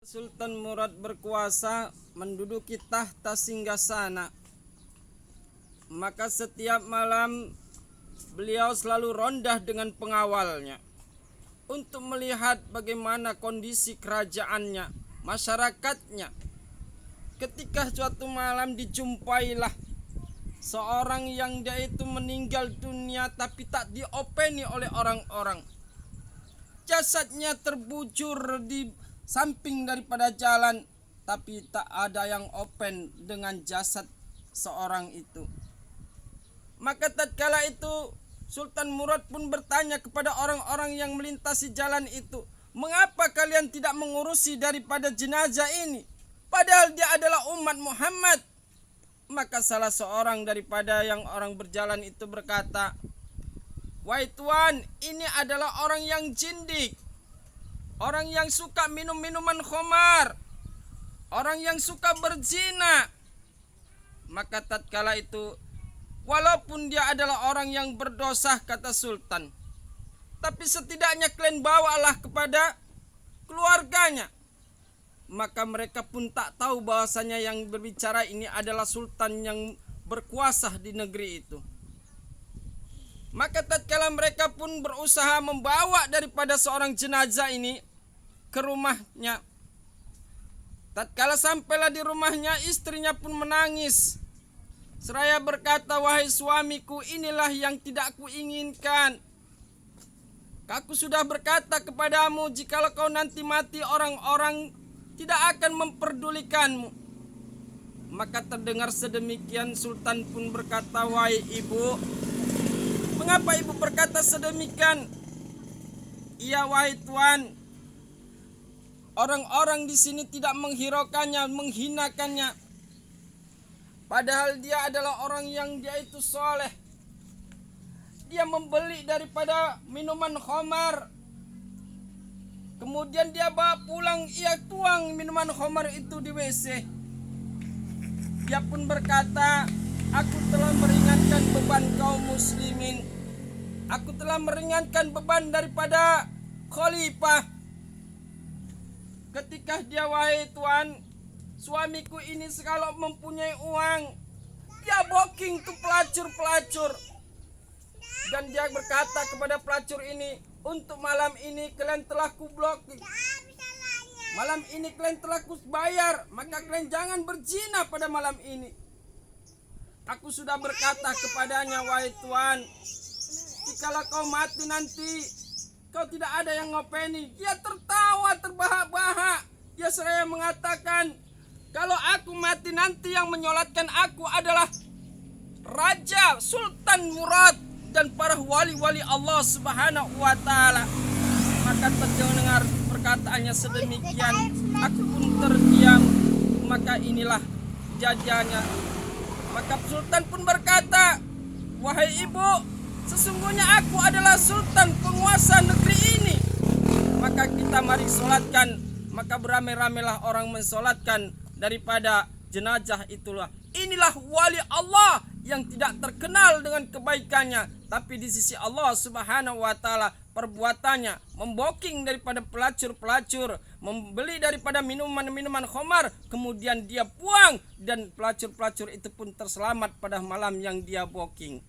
Sultan Murad berkuasa menduduki tahta singgasana. Maka setiap malam beliau selalu rondah dengan pengawalnya untuk melihat bagaimana kondisi kerajaannya, masyarakatnya. Ketika suatu malam dijumpailah seorang yang dia itu meninggal dunia tapi tak diopeni oleh orang-orang. Jasadnya terbujur di samping daripada jalan, tapi tak ada yang open dengan jasad seorang itu. Maka tatkala itu Sultan Murad pun bertanya kepada orang-orang yang melintasi jalan itu, mengapa kalian tidak mengurusi daripada jenazah ini, padahal dia adalah umat Muhammad? Maka salah seorang daripada yang orang berjalan itu berkata, wahai tuan, ini adalah orang yang jindik, orang yang suka minum minuman khamar, orang yang suka berzina. Maka tatkala itu, walaupun dia adalah orang yang berdosa, kata Sultan, tapi setidaknya kalian bawalah kepada keluarganya. Maka mereka pun tak tahu bahwasanya yang berbicara ini adalah Sultan yang berkuasa di negeri itu. Maka tatkala mereka pun berusaha membawa daripada seorang jenazah ini ke rumahnya. Tatkala sampailah di rumahnya, istrinya pun menangis seraya berkata, wahai suamiku, inilah yang tidak aku inginkan. Aku sudah berkata kepadamu, jikalau kau nanti mati, orang-orang tidak akan memperdulikanmu. Maka terdengar sedemikian, Sultan pun berkata, wahai ibu, mengapa ibu berkata sedemikian? Iya wahai tuan, orang-orang di sini tidak menghiraukannya, menghinakannya, padahal dia adalah orang yang dia itu soleh. Dia membeli daripada minuman khamar, kemudian dia bawa pulang, ia tuang minuman khamar itu di WC. Dia pun berkata, aku telah meringankan beban kaum muslimin, aku telah meringankan beban daripada khalifah. Ketika dia, wahai tuan, suamiku ini kalau mempunyai uang, dia booking tuh pelacur-pelacur. Dan dia berkata kepada pelacur ini, untuk malam ini kalian telah kublokir, malam ini kalian telah kubayar, maka kalian jangan berzina pada malam ini. Aku sudah berkata kepadanya, wahai tuan, jikalau kau mati nanti, kau tidak ada yang ngopeni. Dia tertawa terbahak-bahak. Dia seraya mengatakan, kalau aku mati nanti yang menyolatkan aku adalah Raja Sultan Murad dan para wali-wali Allah Subhanahu wa Ta'ala. Maka terdengar perkataannya sedemikian, aku pun terdiam. Maka inilah jadinya. Maka Sultan pun berkata, wahai ibu, sesungguhnya aku adalah Sultan penguasa negeri ini. Maka kita mari solatkan. Maka beramai-ramailah orang mensolatkan daripada jenazah itulah. Inilah wali Allah yang tidak terkenal dengan kebaikannya, tapi di sisi Allah Subhanahu wa Ta'ala perbuatannya memboking daripada pelacur-pelacur, membeli daripada minuman-minuman khamar, kemudian dia buang, dan pelacur-pelacur itu pun terselamat pada malam yang dia booking.